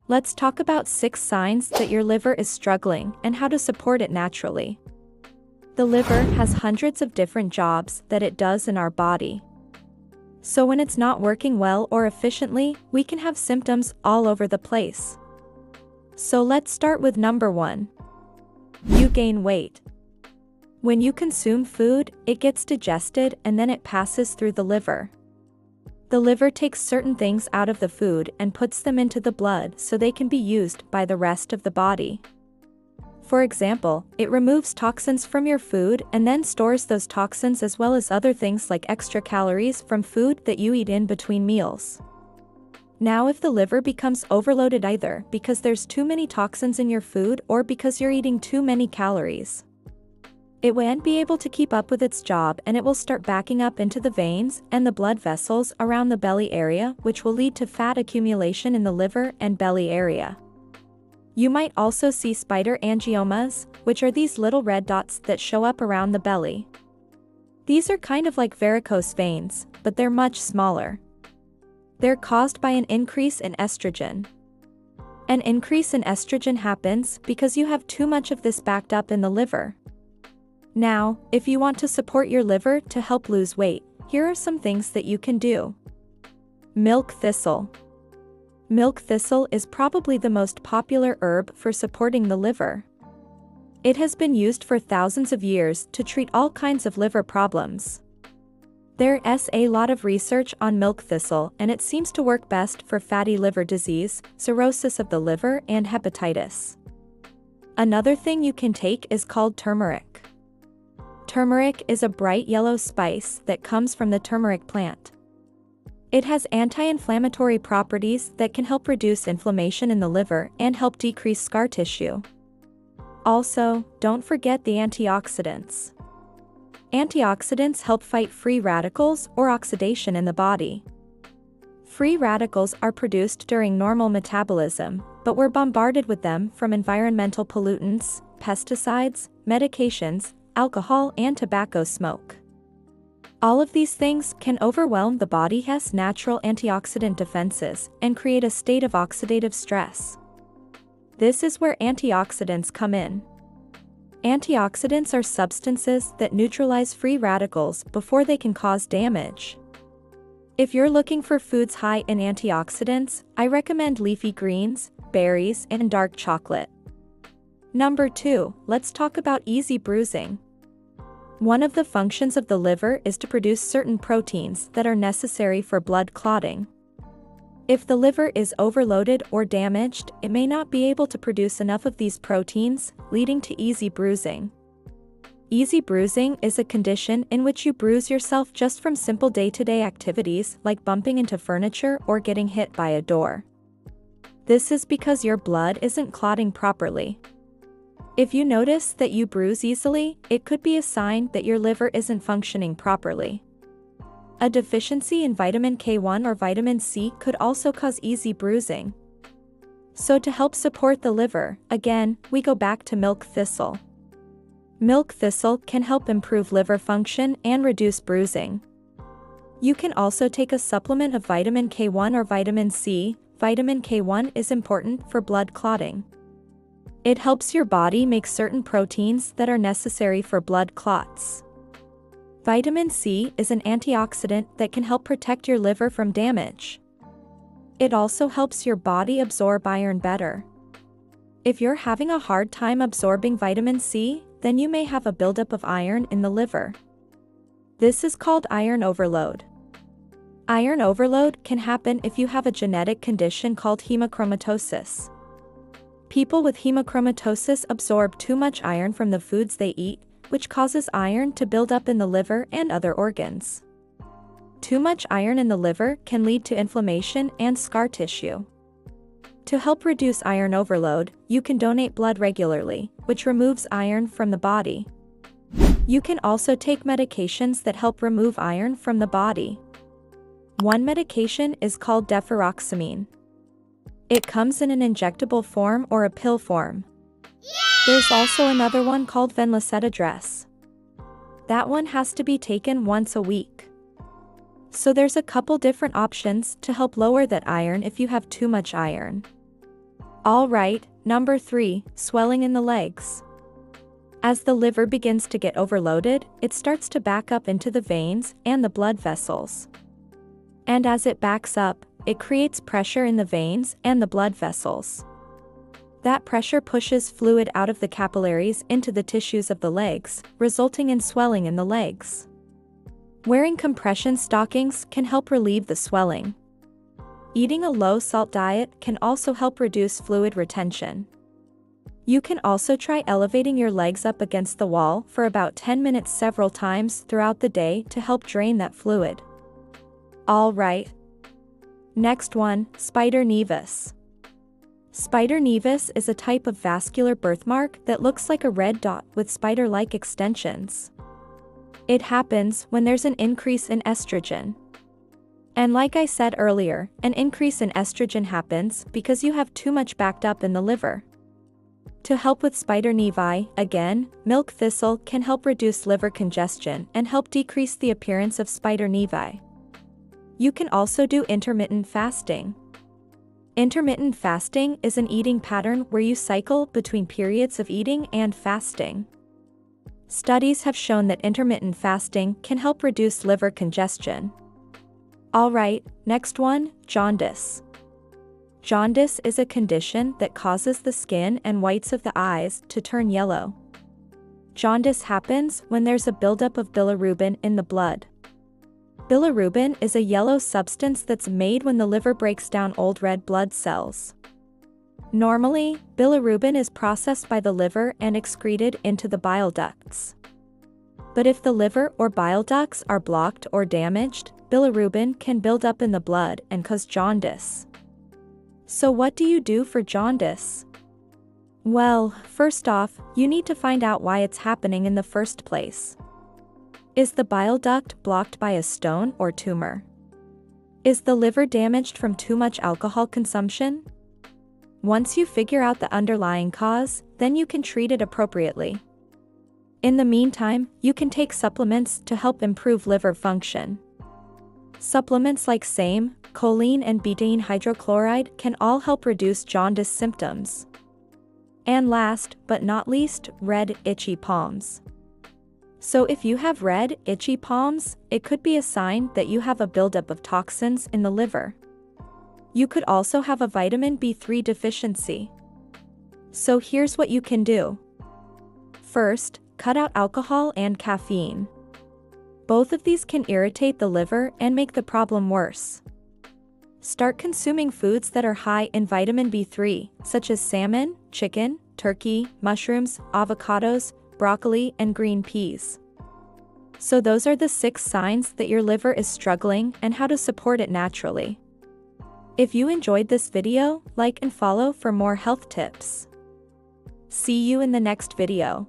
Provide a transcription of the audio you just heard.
Let's talk about 6 signs that your liver is struggling and how to support it naturally. The liver has hundreds of different jobs that it does in our body. So when it's not working well or efficiently, we can have symptoms all over the place. So let's start with number 1. You gain weight. When you consume food, it gets digested and then it passes through the liver. The liver takes certain things out of the food and puts them into the blood so they can be used by the rest of the body. For example, it removes toxins from your food and then stores those toxins as well as other things like extra calories from food that you eat in between meals. Now if the liver becomes overloaded either because there's too many toxins in your food or because you're eating too many calories, it won't be able to keep up with its job and it will start backing up into the veins and the blood vessels around the belly area, which will lead to fat accumulation in the liver and belly area. You might also see spider angiomas, which are these little red dots that show up around the belly. These are kind of like varicose veins, but they're much smaller. They're caused by an increase in estrogen. An increase in estrogen happens because you have too much of this backed up in the liver. Now, if you want to support your liver to help lose weight, here are some things that you can do. Milk thistle. Milk thistle is probably the most popular herb for supporting the liver. It has been used for thousands of years to treat all kinds of liver problems. There is a lot of research on milk thistle and it seems to work best for fatty liver disease, cirrhosis of the liver, and hepatitis. Another thing you can take is called turmeric. Turmeric is a bright yellow spice that comes from the turmeric plant. It has anti-inflammatory properties that can help reduce inflammation in the liver and help decrease scar tissue. Also, don't forget the antioxidants. Antioxidants help fight free radicals or oxidation in the body. Free radicals are produced during normal metabolism, but we're bombarded with them from environmental pollutants, pesticides, medications, alcohol, and tobacco smoke. All of these things can overwhelm the body's natural antioxidant defenses and create a state of oxidative stress. This is where antioxidants come in. Antioxidants are substances that neutralize free radicals before they can cause damage. If you're looking for foods high in antioxidants, I recommend leafy greens, berries, and dark chocolate. Number 2, let's talk about easy bruising. One of the functions of the liver is to produce certain proteins that are necessary for blood clotting. If the liver is overloaded or damaged, it may not be able to produce enough of these proteins, leading to easy bruising. Easy bruising is a condition in which you bruise yourself just from simple day-to-day activities like bumping into furniture or getting hit by a door. This is because your blood isn't clotting properly. If you notice that you bruise easily, it could be a sign that your liver isn't functioning properly. A deficiency in vitamin K1 or vitamin C could also cause easy bruising. So to help support the liver, again, we go back to milk thistle. Milk thistle can help improve liver function and reduce bruising. You can also take a supplement of vitamin K1 or vitamin C. Vitamin K1 is important for blood clotting. It helps your body make certain proteins that are necessary for blood clots. Vitamin C is an antioxidant that can help protect your liver from damage. It also helps your body absorb iron better. If you're having a hard time absorbing vitamin C, then you may have a buildup of iron in the liver. This is called iron overload. Iron overload can happen if you have a genetic condition called hemochromatosis. People with hemochromatosis absorb too much iron from the foods they eat, which causes iron to build up in the liver and other organs. Too much iron in the liver can lead to inflammation and scar tissue. To help reduce iron overload, you can donate blood regularly, which removes iron from the body. You can also take medications that help remove iron from the body. One medication is called deferoxamine. It comes in an injectable form or a pill form. There's also another one called venlacettadress. That one has to be taken once a week. So there's a couple different options to help lower that iron if you have too much iron. Alright, number 3, swelling in the legs. As the liver begins to get overloaded, it starts to back up into the veins and the blood vessels. And as it backs up, it creates pressure in the veins and the blood vessels. That pressure pushes fluid out of the capillaries into the tissues of the legs, resulting in swelling in the legs. Wearing compression stockings can help relieve the swelling. Eating a low-salt diet can also help reduce fluid retention. You can also try elevating your legs up against the wall for about 10 minutes several times throughout the day to help drain that fluid. Alright. Next one, spider nevus. Spider nevus is a type of vascular birthmark that looks like a red dot with spider-like extensions. It happens when there's an increase in estrogen. And like I said earlier, an increase in estrogen happens because you have too much backed up in the liver. To help with spider nevi, again, milk thistle can help reduce liver congestion and help decrease the appearance of spider nevi. You can also do intermittent fasting. Intermittent fasting is an eating pattern where you cycle between periods of eating and fasting. Studies have shown that intermittent fasting can help reduce liver congestion. Alright, next one, jaundice. Jaundice is a condition that causes the skin and whites of the eyes to turn yellow. Jaundice happens when there's a buildup of bilirubin in the blood. Bilirubin is a yellow substance that's made when the liver breaks down old red blood cells. Normally, bilirubin is processed by the liver and excreted into the bile ducts. But if the liver or bile ducts are blocked or damaged, bilirubin can build up in the blood and cause jaundice. So what do you do for jaundice? Well, first off, you need to find out why it's happening in the first place. Is the bile duct blocked by a stone or tumor? Is the liver damaged from too much alcohol consumption? Once you figure out the underlying cause, then you can treat it appropriately. In the meantime, you can take supplements to help improve liver function. Supplements like SAMe, choline and betaine hydrochloride can all help reduce jaundice symptoms. And last, but not least, red, itchy palms. So if you have red, itchy palms, it could be a sign that you have a buildup of toxins in the liver. You could also have a vitamin B3 deficiency. So here's what you can do. First, cut out alcohol and caffeine. Both of these can irritate the liver and make the problem worse. Start consuming foods that are high in vitamin B3, such as salmon, chicken, turkey, mushrooms, avocados, broccoli, and green peas. So those are the 6 signs that your liver is struggling and how to support it naturally. If you enjoyed this video, like and follow for more health tips. See you in the next video.